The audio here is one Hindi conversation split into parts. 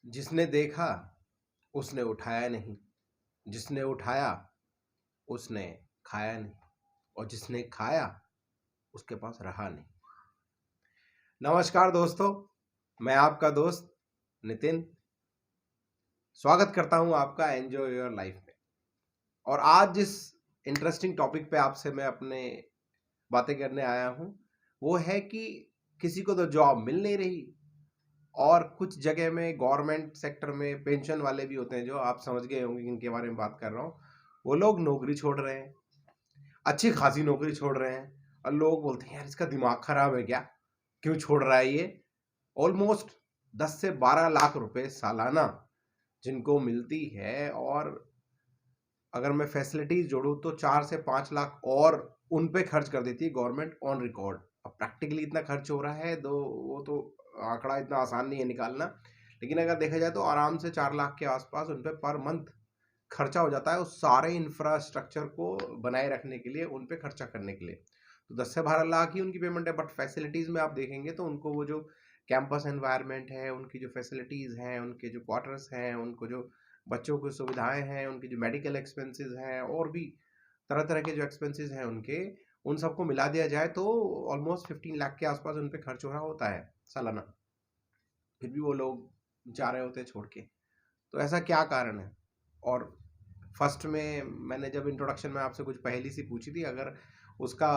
जिसने देखा उसने उठाया नहीं, जिसने उठाया उसने खाया नहीं और जिसने खाया उसके पास रहा नहीं। नमस्कार दोस्तों, मैं आपका दोस्त नितिन स्वागत करता हूं आपका एंजॉय योर लाइफ में। और आज जिस इंटरेस्टिंग टॉपिक पे आपसे मैं अपने बातें करने आया हूं वो है कि किसी को तो जॉब मिल नहीं रही और कुछ जगह में गवर्नमेंट सेक्टर में पेंशन वाले भी होते हैं, जो आप समझ गए होंगे जिनके बारे में बात कर रहा हूँ। वो लोग नौकरी छोड़ रहे हैं, अच्छी खासी नौकरी छोड़ रहे हैं और लोग बोलते हैं यार इसका दिमाग खराब है क्या, क्यों छोड़ रहा है ये। ऑलमोस्ट 10 से 12 लाख रुपए सालाना जिनको मिलती है, और अगर मैं फैसिलिटीज जोड़ूं तो 4 से 5 लाख और उन पे खर्च कर देती है गवर्नमेंट ऑन रिकॉर्ड। अब प्रैक्टिकली इतना खर्च हो रहा है तो वो तो आंकड़ा इतना आसान नहीं है निकालना, लेकिन अगर देखा जाए तो आराम से 4 लाख के आसपास उन पे पर मंथ खर्चा हो जाता है उस सारे इंफ्रास्ट्रक्चर को बनाए रखने के लिए, उन पे खर्चा करने के लिए। तो 10 से 12 लाख ही उनकी पेमेंट है। बट फैसिलिटीज में आप देखेंगे तो उनको वो जो कैंपस एनवायरनमेंट है, उनकी जो फैसिलिटीज हैं, उनके जो क्वार्टर्स हैं, उनको जो बच्चों की सुविधाएं हैं, उनकी जो मेडिकल एक्सपेंसेस हैं और भी तरह तरह के जो एक्सपेंसेस हैं उनके, उन सबको मिला दिया जाए तो ऑलमोस्ट 15 लाख के आसपास उन पे खर्च हो रहा होता है सालाना। फिर भी वो लोग जा रहे होते हैं छोड़ के। तो ऐसा क्या कारण है? और फर्स्ट में मैंने जब इंट्रोडक्शन में आपसे कुछ पहेली सी पूछी थी, अगर उसका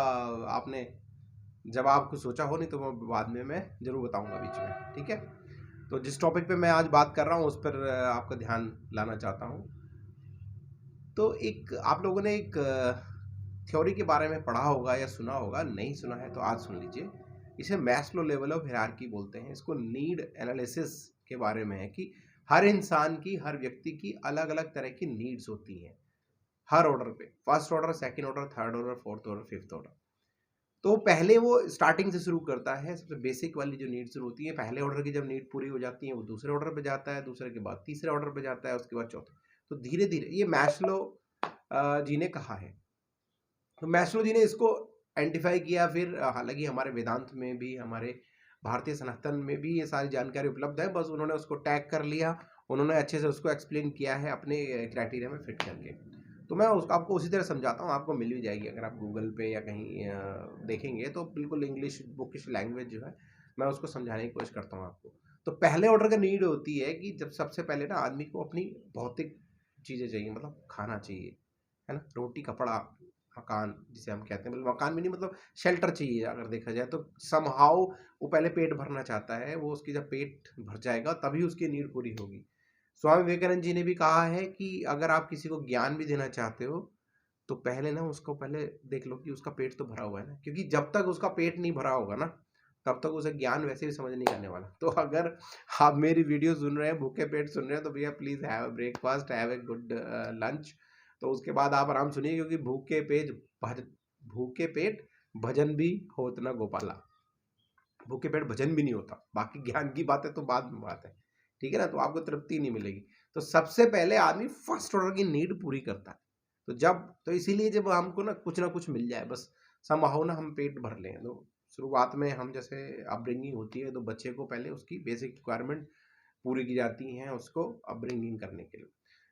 आपने जवाब कुछ सोचा हो, नहीं तो मैं बाद में मैं जरूर बताऊंगा बीच में, ठीक है। तो जिस टॉपिक पे मैं आज बात कर रहा हूँ उस पर आपका ध्यान लाना चाहता हूँ। तो एक आप लोगों ने एक थ्योरी के बारे में पढ़ा होगा या सुना होगा, नहीं सुना है तो आज सुन लीजिए। इसे मैस्लो लेवल ऑफ हायरार्की बोलते हैं। इसको नीड एनालिसिस के बारे में है कि हर इंसान की, हर व्यक्ति की अलग अलग तरह की नीड्स होती हैं हर ऑर्डर पे, first order, second order, third order, fourth order, fifth order. तो पहले वो स्टार्टिंग से शुरू करता है, सबसे बेसिक वाली जो नीड्स शुरू होती है पहले ऑर्डर की, जब नीड पूरी हो जाती है वो दूसरे ऑर्डर पे जाता है, दूसरे के बाद तीसरे ऑर्डर पे जाता है, उसके बाद चौथे। तो धीरे धीरे ये मैस्लो जी ने कहा है। तो मैस्लो जी ने इसको आइडेंटिफाई किया। फिर हालांकि हमारे वेदांत में भी, हमारे भारतीय सनातन में भी ये सारी जानकारी उपलब्ध है, बस उन्होंने उसको टैग कर लिया, उन्होंने अच्छे से उसको एक्सप्लेन किया है अपने क्राइटेरिया में फिट करके। तो मैं उसको आपको उसी तरह समझाता हूँ, आपको मिल भी जाएगी अगर आप गूगल पे या कहीं देखेंगे तो बिल्कुल इंग्लिश बुकिश लैंग्वेज जो है, मैं उसको समझाने की कोशिश करता हूँ आपको। तो पहले ऑर्डर का नीड होती है कि जब सबसे पहले ना आदमी को अपनी भौतिक चीज़ें चाहिए, मतलब खाना चाहिए, है ना, रोटी कपड़ा मकान जिसे हम कहते हैं, मतलब मकान भी नहीं, मतलब शेल्टर चाहिए। अगर देखा जाए तो समहाउ वो पहले पेट भरना चाहता है, वो उसकी जब पेट भर जाएगा तभी उसकी नीड पूरी होगी। स्वामी विवेकानंद जी ने भी कहा है कि अगर आप किसी को ज्ञान भी देना चाहते हो तो पहले ना उसको पहले देख लो कि उसका पेट तो भरा हुआ है ना, क्योंकि जब तक उसका पेट नहीं भरा होगा ना तब तक उसे ज्ञान वैसे भी समझ नहीं आने वाला। तो अगर आप मेरी वीडियो सुन रहे हैं, भूखे पेट सुन रहे हैं, तो भैया please have a breakfast, have a good lunch. तो उसके बाद आप आराम सुनिए, क्योंकि भूखे पेट भजन भी होत ना गोपाला। भूखे पेट भजन भी नहीं होता, बाकी ज्ञान की बात है तो बाद में बात है, ठीक है ना। तो आपको तृप्ति नहीं मिलेगी। तो सबसे पहले आदमी फर्स्ट ऑर्डर की नीड पूरी करता है। तो जब तो इसीलिए जब हमको ना कुछ मिल जाए, बस समहाउ ना हम पेट भर लें। तो शुरुआत में हम जैसे अपब्रिंगिंग होती है तो बच्चे को पहले उसकी बेसिक रिक्वायरमेंट पूरी की जाती हैं उसको अपब्रिंगिंग करने के लिए।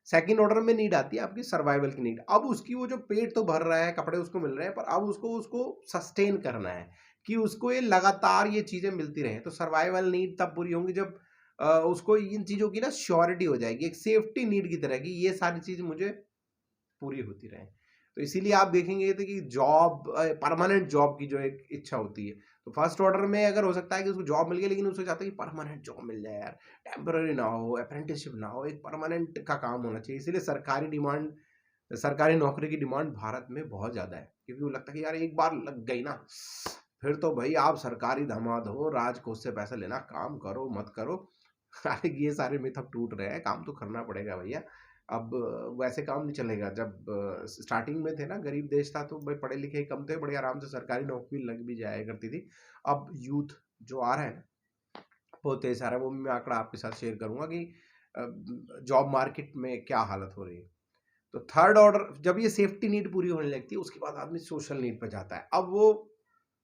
सेकंड ऑर्डर में नीड आती है आपकी सर्वाइवल की नीड। अब उसकी वो जो पेट तो भर रहा है, कपड़े उसको मिल रहे हैं, पर अब उसको उसको सस्टेन करना है कि उसको ये लगातार ये चीजें मिलती रहे। तो सर्वाइवल नीड तब पूरी होंगी जब उसको इन चीजों की ना श्योरिटी हो जाएगी, एक सेफ्टी नीड की तरह की, ये सारी चीज मुझे पूरी होती रहे। तो इसीलिए आप देखेंगे तो कि जॉब, परमानेंट जॉब की जो एक इच्छा होती है, तो फर्स्ट ऑर्डर में अगर हो सकता है कि उसको जॉब मिल गई, लेकिन उसको चाहता है कि परमानेंट जॉब मिल जाए यार, टेम्पररी ना हो, अप्रेंटिसशिप ना हो, एक परमानेंट का काम होना चाहिए। इसीलिए सरकारी नौकरी की डिमांड भारत में बहुत ज्यादा है, क्योंकि वो लगता है कि यार एक बार लग गई ना फिर तो भाई आप सरकारी दामाद हो, राजकोष से पैसा लेना, काम करो मत करो। अरे ये सारे मिथ अब टूट रहे हैं, काम तो करना पड़ेगा भैया। अब वैसे काम नहीं चलेगा। जब स्टार्टिंग में थे ना, गरीब देश था, तो भाई पढ़े लिखे कम थे, बड़े आराम से सरकारी नौकरी लग भी जाया करती थी। अब यूथ जो आ रहा है ना बहुत तेज आ रहा है, वो भी मैं आंकड़ा आपके साथ शेयर करूंगा कि जॉब मार्केट में क्या हालत हो रही है। तो थर्ड ऑर्डर जब ये सेफ्टी नीड पूरी होने लगती है, उसके बाद आदमी सोशल नीड पर जाता है। अब वो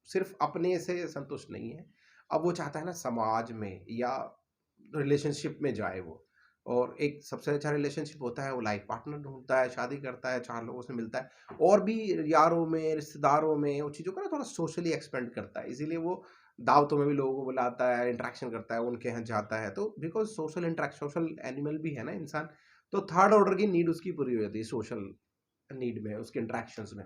सिर्फ अपने से संतुष्ट नहीं है, अब वो चाहता है ना समाज में या रिलेशनशिप में जाए वो। और एक सबसे अच्छा रिलेशनशिप होता है वो लाइफ पार्टनर ढूँढता है, शादी करता है, 4 लोगों से मिलता है और भी यारों में, रिश्तेदारों में उन चीज़ों को ना थोड़ा सोशली एक्सपेंड करता है। इसीलिए वो दावतों में भी लोगों को बुलाता है, इंटरेक्शन करता है, उनके यहाँ जाता है। तो बिकॉज़ सोशल एनिमल भी है ना इंसान, तो थर्ड ऑर्डर की नीड उसकी पूरी हो जाती है सोशल नीड में, उसके इंटरेक्शंस में।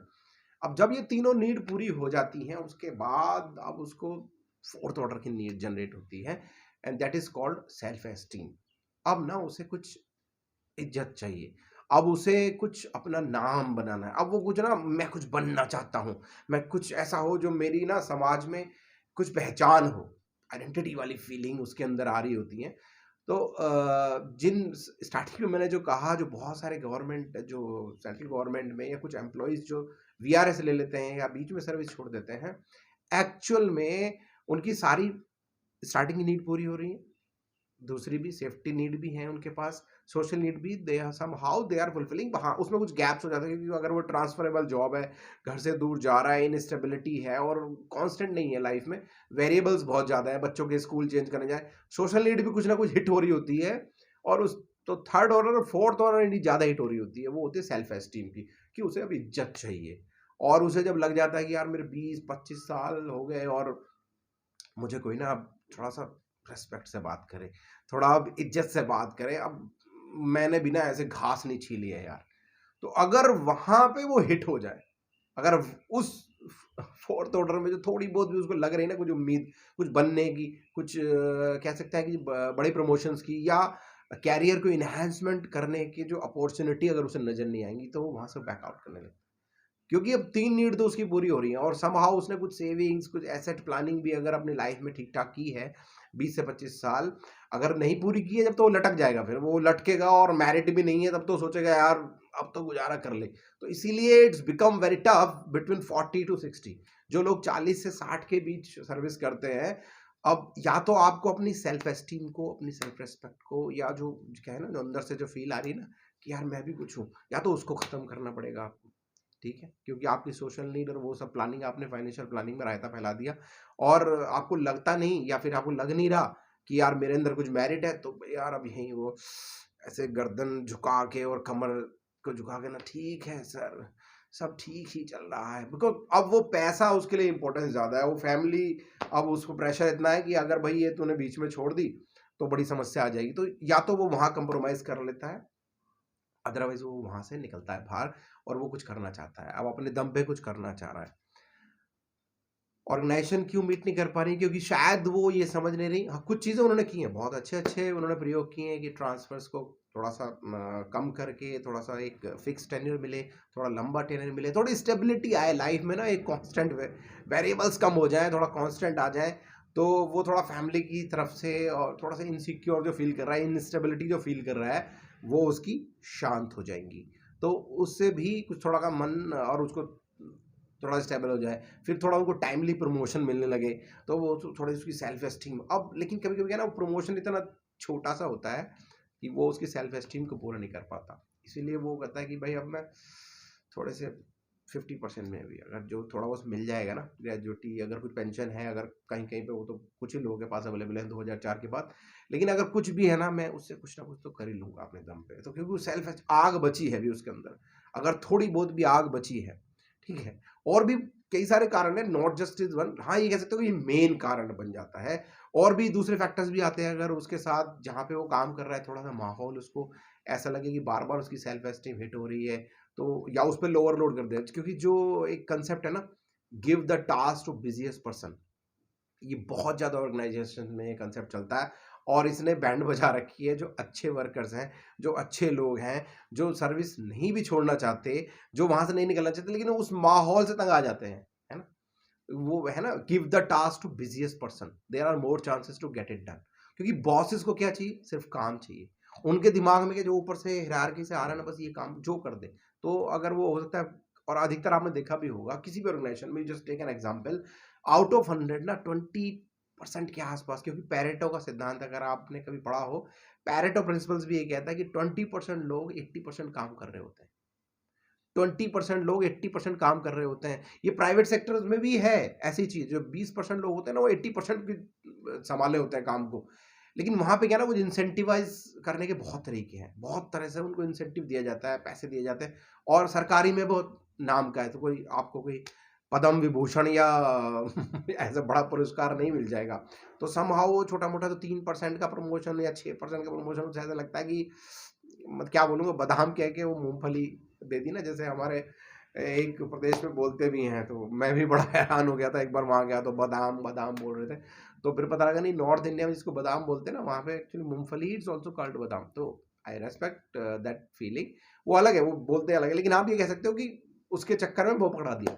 अब जब ये तीनों नीड पूरी हो जाती हैं, उसके बाद अब उसको फोर्थ ऑर्डर की नीड जनरेट होती है and that is called self esteem. अब ना उसे कुछ इज्जत चाहिए, अब उसे कुछ अपना नाम बनाना है, अब वो कुछ ना मैं कुछ बनना चाहता हूँ, मैं कुछ ऐसा हो जो मेरी ना समाज में कुछ पहचान हो, आइडेंटिटी वाली फीलिंग उसके अंदर आ रही होती है। तो जिन स्टार्टिंग में मैंने जो कहा, जो बहुत सारे गवर्नमेंट जो सेंट्रल गवर्नमेंट में या कुछ एम्प्लॉइज जो वीआरएस ले लेते हैं या बीच में सर्विस छोड़ देते हैं, एक्चुअल में उनकी सारी स्टार्टिंग की नीड पूरी हो रही है, दूसरी भी सेफ्टी नीड भी है उनके पास, सोशल नीड भी they somehow they are fulfilling. हाँ, उसमें कुछ गैप्स हो जाते हैं क्योंकि अगर वो ट्रांसफरेबल जॉब है, घर से दूर जा रहा है, इनस्टेबिलिटी है और कांस्टेंट नहीं है लाइफ में, वेरिएबल्स बहुत ज़्यादा है, बच्चों के स्कूल चेंज करने जाए, सोशल नीड भी कुछ ना कुछ हिट हो रही होती है। और उस तो थर्ड ऑर्डर और फोर्थ ऑर्डर नीड ज़्यादा हिट हो रही होती है, वो होती है सेल्फ एस्टीम की, कि उसे अब इज्जत चाहिए। और उसे जब लग जाता है कि यार मेरे 20-25 साल हो गए और मुझे कोई ना अब थोड़ा-सा रिस्पेक्ट से बात करे, थोड़ा अब इज़्ज़त से बात करे, अब मैंने बिना ऐसे घास नहीं छीली है यार। तो अगर वहाँ पे वो हिट हो जाए, अगर उस फोर्थ ऑर्डर में जो थोड़ी बहुत भी उसको लग रही है ना कुछ उम्मीद, कुछ बनने की, कुछ कह सकते हैं कि बड़े प्रमोशंस की या कैरियर को एनहांसमेंट करने की जो अपॉर्च्युनिटी अगर उसे नज़र नहीं आएँगी, तो वो वहाँ से बैक आउट करने लगता है। क्योंकि अब 3 नीड तो उसकी पूरी हो रही है और समहाउ उसने कुछ सेविंग्स, कुछ एसेट प्लानिंग भी अगर अपनी लाइफ में ठीक-ठाक की है, 20 से 25 साल, अगर नहीं पूरी की है जब, तो वो लटक जाएगा, फिर वो लटकेगा और मैरिड भी नहीं है तब तो सोचेगा यार अब तो गुज़ारा कर ले। तो इसीलिए it's become very tough between 40 to 60। जो लोग 40 से 60 के बीच सर्विस करते हैं, अब या तो आपको अपनी सेल्फ एस्टीम को, अपनी सेल्फ रिस्पेक्ट को, या जो क्या है ना, जो अंदर से जो फील आ रही है ना कि यार मैं भी कुछ हूँ, या तो उसको खत्म करना पड़ेगा आपको। ठीक है? क्योंकि आपकी सोशल नीड और वो सब प्लानिंग आपने फाइनेंशियल प्लानिंग में रायता फैला दिया और आपको लगता नहीं या फिर आपको लग नहीं रहा कि यार मेरे अंदर कुछ मेरिट है, तो यार अब यहीं वो ऐसे गर्दन झुका के और कमर को झुका के ना, ठीक है सर, सब ठीक ही चल रहा है। बिकॉज़ अब वो पैसा उसके लिए इम्पोर्टेंस ज़्यादा है, वो फैमिली, अब उसको प्रेशर इतना है कि अगर भई ये तूने बीच में छोड़ दी, तो बड़ी समस्या आ जाएगी। तो या तो वो वहाँ कंप्रोमाइज़ कर लेता है, अदरवाइज़ वो वहाँ से निकलता है बाहर और वो कुछ करना चाहता है। अब अपने दम पे कुछ करना चाह रहा है। ऑर्गेनाइज़ेशन क्यों मीट नहीं कर पा रही? क्योंकि शायद वो ये समझ नहीं रही। हाँ, कुछ चीज़ें उन्होंने की हैं, बहुत अच्छे-अच्छे उन्होंने प्रयोग किए हैं कि ट्रांसफ़र्स को थोड़ा-सा कम करके थोड़ा-सा एक फ़िक्स टेन्योर मिले, थोड़ा लंबा टेन्योर मिले, थोड़ी स्टेबिलिटी आए लाइफ़ में ना, एक कांस्टेंट वेरिएबल्स कम हो जाएँ, थोड़ा कांस्टेंट आ जाए, तो वो थोड़ा फैमिली की तरफ से और थोड़ा-सा इनसिक्योर जो फ़ील कर रहा है, इनस्टेबिलिटी जो फ़ील कर रहा है, वो उसकी शांत हो जाएँगी। तो उससे भी कुछ थोड़ा का मन और उसको थोड़ा स्टेबल हो जाए, फिर थोड़ा उनको टाइमली प्रमोशन मिलने लगे, तो वो थोड़ी उसकी सेल्फ एस्टीम अब, लेकिन कभी-कभी क्या है ना, वो प्रमोशन इतना छोटा-सा होता है कि वो उसकी सेल्फ एस्टीम को पूरा नहीं कर पाता। इसीलिए वो कहता है कि भाई अब मैं थोड़े से 50% में भी अगर जो थोड़ा बहुत मिल जाएगा ना, ग्रेजुइटी, अगर कुछ पेंशन है, अगर कहीं-कहीं पे, वो तो कुछ ही लोगों के पास अवेलेबल है 2004 के बाद। लेकिन अगर कुछ भी है ना, मैं उससे कुछ ना कुछ तो कर ही लूँगा अपने दम पे। तो क्योंकि वो सेल्फ एस्ट आग बची है अभी उसके अंदर, अगर थोड़ी बहुत भी आग बची है, ठीक है? और भी कई सारे कारण हैं, नॉट जस्ट इज़ वन। हाँ, ये कह सकते हो कि ये मेन कारण बन जाता है। और भी दूसरे फैक्टर्स भी आते हैं, अगर उसके साथ जहाँ पे वो काम कर रहा है, थोड़ा-सा माहौल उसको ऐसा लगे कि बार-बार उसकी सेल्फ एस्टीम हिट हो रही है, तो या उस पे ओवरलोड कर दे। क्योंकि जो एक कांसेप्ट है ना, give the task to busiest person, ये बहुत ज़्यादा ऑर्गेनाइज़ेशन में ये कांसेप्ट चलता है और इसने बैंड बजा रखी है। जो अच्छे वर्कर्स हैं, जो अच्छे लोग हैं, जो सर्विस नहीं भी छोड़ना चाहते, जो वहाँ से नहीं निकलना चाहते, लेकिन उस माहौल से तंग आ जाते हैं, है ना? वो है ना, give the task to busiest person, there are more chances to get it done. क्योंकि बॉसेस को क्या चाहिए? सिर्फ़ काम चाहिए। उनके दिमाग में, कि जो ऊपर से हायरार्की से आ रहा है ना, बस ये काम जो कर दे। तो अगर वो हो सकता है, और अधिकतर आपने देखा भी होगा किसी भी ऑर्गेनाइजेशन में, just take an example, out of 100 ना 20% के आसपास, क्योंकि पैरेटो का सिद्धांत अगर आपने कभी पढ़ा हो, पैरेटो प्रिंसिपल्स भी ये कहता है कि 20% लोग 80% काम कर रहे होते हैं। 20% लोग 80% काम कर रहे होते हैं। ये प्राइवेट सेक्टर्स में भी है ऐसी चीज़, जो 20% लोग होते हैं ना, वो 80% की संभाले होते हैं काम को। लेकिन वहाँ पे क्या ना, वो इंसेंटिवाइज़ करने के बहुत तरीके हैं, बहुत तरह से उनको इंसेंटिव दिया जाता है, पैसे दिए जाते हैं और सरकारी में बहुत नाम का है, तो कोई आपको कोई पद्म विभूषण या ऐसा बड़ा पुरस्कार नहीं मिल जाएगा। तो समहाउ वो छोटा-मोटा तो 3% का प्रमोशन या 6% का प्रमोशन, मुझे ऐसा लगता है कि क्या बोलूँगा, बादाम कह के वो मूँगफली दे दी ना, जैसे हमारे एक प्रदेश में बोलते भी हैं, तो मैं भी बड़ा हैरान हो गया था, एक बार वहाँ गया तो बादाम, बादाम बोल रहे थे। तो फिर पता लगा नहीं, नॉर्थ इंडिया में जिसको बादाम बोलते हैं ना, वहाँ पे एक्चुअली मूँगफली इट्स आल्सो कॉल्ड बादाम। तो आई रिस्पेक्ट दैट फीलिंग। वो अलग है, वो बोलते अलग है, लेकिन आप ये कह सकते हो कि उसके चक्कर में वो पकड़ा दिया।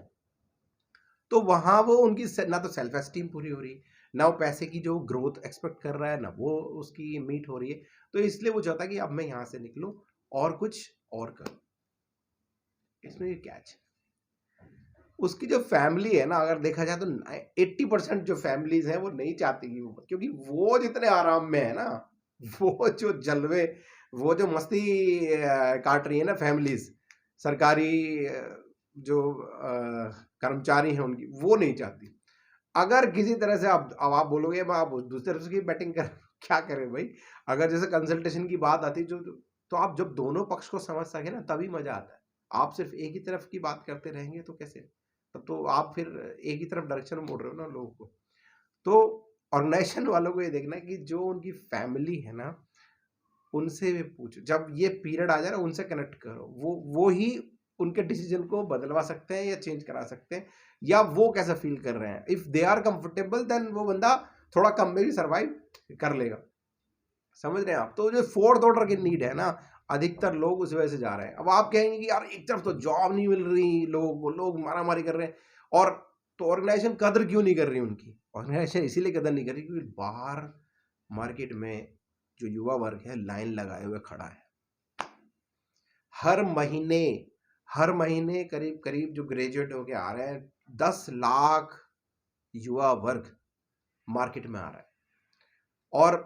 तो वहाँ वो उनकी ना तो सेल्फ एस्टीम पूरी हो रही, ना वो पैसे की जो ग्रोथ एक्सपेक्ट कर रहा है, ना वो उसकी मीट हो रही है। तो इसलिए वो चाहता है कि अब मैं यहाँ से निकलूँ और कुछ और करूँ। इसमें ये कैच है। उसकी जो फैमिली है ना, अगर देखा जाए तो 80% जो फैमिलीज हैं वो नहीं चाहती कि वो, क्योंकि वो जितने आराम में है ना, वो जो जलवे, वो जो मस्ती काट रही है ना फैमिलीज, सरकारी जो कर्मचारी हैं उनकी, वो नहीं चाहती। अगर किसी तरह से अब आप बोलोगे आप दूसरे तरफ की बैटिंग कर क्या करें भाई, अगर जैसे कंसल्टेशन की बात आती तो आप जब दोनों पक्ष को समझ सके ना, तभी मजा आता है। आप सिर्फ एक ही तरफ की बात करते रहेंगे तो कैसे, तब तो आप फिर एक ही तरफ डायरेक्शन में मोड़ रहे हो ना लोगों को। तो ऑर्गेनाइजेशन वालों को ये देखना है कि जो उनकी फैमिली है ना, उनसे भी पूछो, जब ये पीरियड आ जाए ना, उनसे कनेक्ट करो, वो ही उनके डिसीजन को बदलवा सकते हैं या चेंज करा सकते हैं, या वो कैसा फील कर रहे हैं। If they are comfortable, then वो बंदा थोड़ा कम में भी सर्वाइव कर लेगा। समझ रहे हैं आप? तो जो फोर्थ ऑर्डर की नीड है ना, अधिकतर लोग उस वजह से जा रहे हैं। अब आप कहेंगे कि यार एक तरफ तो जॉब नहीं मिल रही, लोग मारा मारी कर रहे हैं, और तो ऑर्गेनाइजेशन कदर क्यों नहीं कर रही उनकी? ऑर्गेनाइजेशन इसीलिए कदर नहीं कर रही क्योंकि बाहर मार्केट में जो युवा वर्ग है लाइन लगाए हुए खड़ा है। हर महीने करीब करीब जो ग्रेजुएट होके आ रहे हैं, 10 लाख युवा वर्ग मार्केट में आ रहा है, और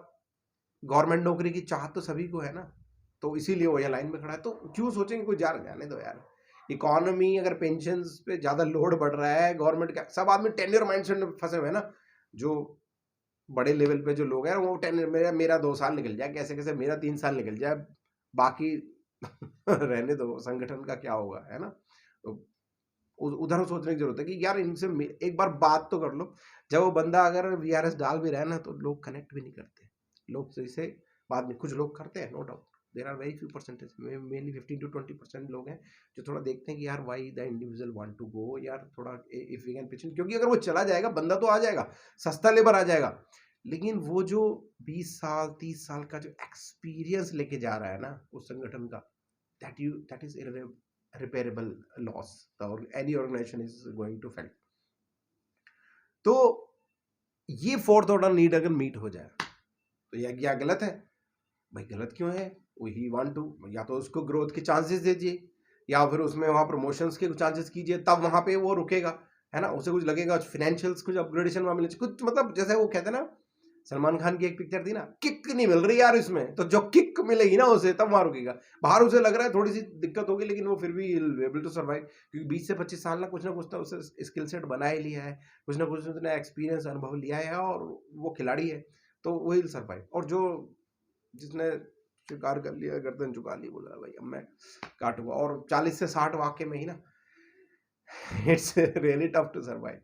गवर्नमेंट नौकरी की चाहत तो सभी को है ना, तो इसीलिए वो यहाँ लाइन में खड़ा है। तो क्यों सोचेंगे कोई जाने दो यार। इकोनॉमी अगर पेंशन पे ज्यादा लोड बढ़ रहा है, गवर्नमेंट का सब आदमी टेन्योर माइंडसेट में फंसे हुए हैं ना। जो बड़े लेवल पे जो लोग हैं वो टेन्योर, मेरा 2 साल निकल जाए, कैसे कैसे मेरा 3 साल निकल जाए, बाकी रहने दो, संगठन का क्या होगा, है ना। तो उधर सोचने की जरूरत है कि यार इनसे एक बार बात तो कर लो। जब वो बंदा अगर वीआरएस डाल भी रहा है ना, तो लोग कनेक्ट भी नहीं करते। लोग तो इसे बाद में कुछ लोग करते हैं, no doubt, there are very few percentage, mainly 15 to 20% लोग हैं जो थोड़ा देखते हैं कि यार why the individual want to go, यार थोड़ा if we can pitch in, क्योंकि अगर वो चला जाएगा, बंदा तो आ जाएगा, सस्ता लेबर आ जाएगा, लेकिन वो जो 20 साल 30 साल का जो एक्सपीरियंस लेके जा रहा है ना उस संगठन का, that is irreparable loss or any organization is going to fail. तो ये फोर्थ ऑर्डर नीड अगर मीट हो जाए तो यह क्या गलत है भाई? गलत क्यों है? ही वांट टू, या तो उसको ग्रोथ के चांसेस दीजिए, या फिर उसमें वहां प्रमोशंस के चांसेस कीजिए, तब वहां पे वो रुकेगा, है ना। उसे कुछ लगेगा, फाइनेंशियल्स कुछ अपग्रेडेशन वहां मिले, कुछ मतलब जैसे वो कहते हैं ना, सलमान खान की एक पिक्चर थी ना, किक नहीं मिल रही यार इसमें, तो जो किक मिलेगी ना उसे, तब वहां रुकेगा। बाहर उसे लग रहा है थोड़ी सी दिक्कत होगी, लेकिन वो फिर भी एबल टू सर्वाइव, क्योंकि 20 से 25 साल ना कुछ तो उसे स्किल सेट बना ही लिया है, कुछ ना कुछ उसने एक्सपीरियंस अनुभव लिया है, और वो खिलाड़ी है, तो वो विल सर्वाइव। और जो जिसने स्वीकार कर लिया, गर्दन झुका ली, बोला भाई अब मैं काटूंगा, और 40 से 60 वाक्य में ही ना, it's really tough to survive.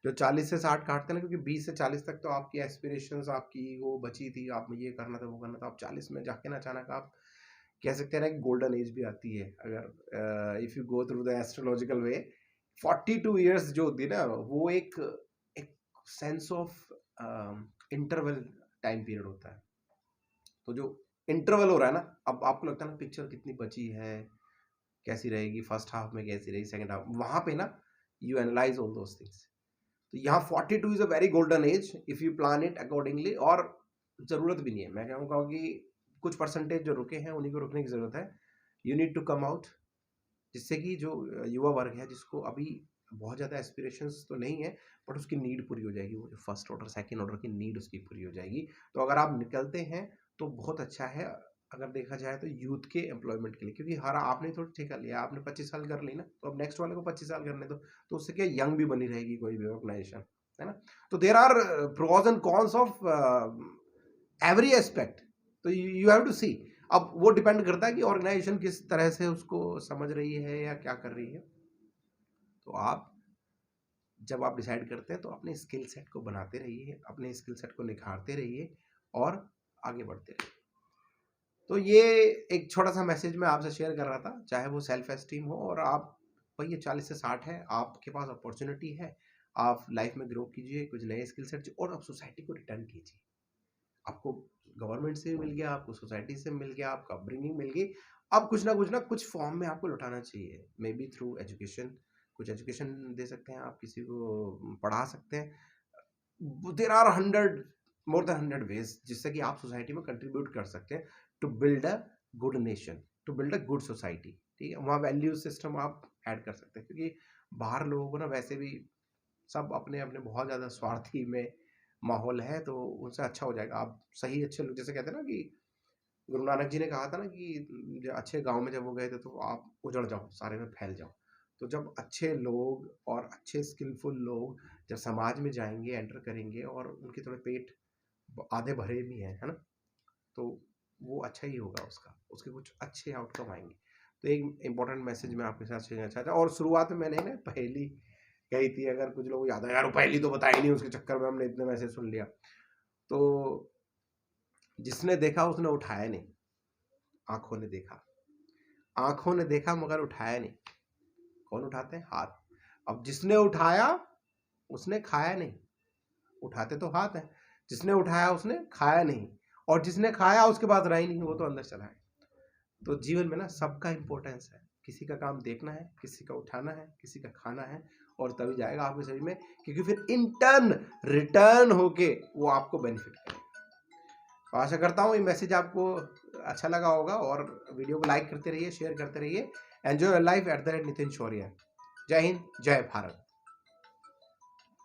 जो 40 से 60 काटते हैं ना, क्योंकि 20 से 40 तक तो आपकी एस्पिरेशंस, आपकी वो बची थी, आप में ये करना था वो करना था, आप 40 में जाके ना अचानक आप कह सकते हैं ना कि गोल्डन एज भी आती है। अगर if you go through the astrological way, 42 years जो होती है ना, वो एक एक sense of interval time period होता है। तो जो इंटरवल हो रहा है ना, अब आपको लगता है ना पिक्चर कितनी बची है, कैसी रहेगी, फर्स्ट हाफ में कैसी रहेगी, सेकंड हाफ, वहां पे ना you analyse all those things. तो यहाँ 42 is a very golden age if you plan it accordingly, और जरूरत भी नहीं है, मैं कहूँगा कि कुछ परसेंटेज जो रुके हैं उन्हीं को रुकने की जरूरत है। You need to come out, जिससे कि जो युवा वर्ग है जिसको अभी बहुत ज़्यादा एस्पिरेशंस तो नहीं है, बट उसकी नीड पूरी हो जाएगी, वो जो फर्स्ट ऑर्डर सेकंड ऑर्डर की नीड उसकी पूरी हो जाएगी। तो अगर आप निकलते हैं तो बहुत अच्छा है, अगर देखा जाए तो यूथ के एम्प्लॉयमेंट के लिए, क्योंकि हर आपने थोड़ा ठेका लिया, आपने 25 साल कर ली ना, तो अब नेक्स्ट वाले को 25 साल करने दो, तो उससे क्या यंग भी बनी रहेगी कोई भी ऑर्गेनाइजेशन, है ना। तो there are pros and cons of every aspect. तो यू हैव टू सी। अब वो डिपेंड करता है कि ऑर्गेनाइजेशन किस तरह से उसको समझ रही है या क्या कर रही है। तो आप जब आप डिसाइड करते हैं तो अपने स्किल सेट को बनाते रहिए, अपने स्किल सेट को निखारते रहिए और आगे बढ़ते रहिए। तो ये एक छोटा सा मैसेज मैं आपसे शेयर कर रहा था, चाहे वो सेल्फ एस्टीम हो और आप वही 40 से 60 है, आपके पास अपॉर्चुनिटी है, आप लाइफ में ग्रो कीजिए, कुछ नए स्किल सेट और आप सोसाइटी को रिटर्न कीजिए। आपको गवर्नमेंट से मिल गया, आपको सोसाइटी से मिल गया, आपका अपब्रिंगिंग मिल गई, अब कुछ ना कुछ फॉर्म में आपको लौटाना चाहिए। मे बी थ्रू एजुकेशन, कुछ एजुकेशन दे सकते हैं आप, किसी को पढ़ा सकते हैं। There are 100 more than 100 ways जिससे कि आप सोसाइटी में कंट्रीब्यूट कर सकते हैं to build a good nation, to build a good society. ठीक है, वहाँ वैल्यू सिस्टम आप ऐड कर सकते हैं, क्योंकि बाहर लोगों को ना वैसे भी सब अपने अपने बहुत ज़्यादा स्वार्थी में माहौल है, तो उनसे अच्छा हो जाएगा। आप सही अच्छे लोग, जैसे कहते हैं ना कि गुरु नानक जी ने कहा था ना कि अच्छे गांव में जब वो गए थे तो आप उजड़ जाओ, सारे में फैल जाओ। तो जब अच्छे लोग और अच्छे स्किलफुल लोग जब समाज में जाएंगे, एंटर करेंगे और उनके थोड़े पेट आधे भरे भी हैं, है ना, तो वो अच्छा ही होगा, उसके कुछ अच्छे आउटकम आएंगे। तो एक इम्पोर्टेंट मैसेज मैं आपके साथ शेयर करना चाहता हूँ। और शुरुआत में मैंने ना पहली कही थी, अगर कुछ लोग याद है, यार पहली तो बताई नहीं, उसके चक्कर में हमने इतने मैसेज सुन लिया। तो जिसने देखा उसने उठाया नहीं, आंखों ने देखा, आंखों ने देखा मगर उठाया नहीं। कौन उठाते हैं? हाथ। अब जिसने उठाया उसने खाया नहीं, उठाते तो हाथ है, जिसने उठाया उसने खाया नहीं, और जिसने खाया उसके बाद रहा ही नहीं, वो तो अंदर चला है। तो जीवन में ना सबका इंपॉर्टेंस है, किसी का काम देखना है, किसी का उठाना है, किसी का खाना है, और तभी जाएगा आपके शरीर में, क्योंकि फिर इंटर्न रिटर्न होके वो आपको बेनिफिट करेगा। तो आशा करता हूँ ये मैसेज आपको अच्छा लगा होगा, और वीडियो को लाइक करते रहिए, शेयर करते रहिए। एंजॉय योर लाइफ @ नितिन शौर्य। जय हिंद, जय भारत।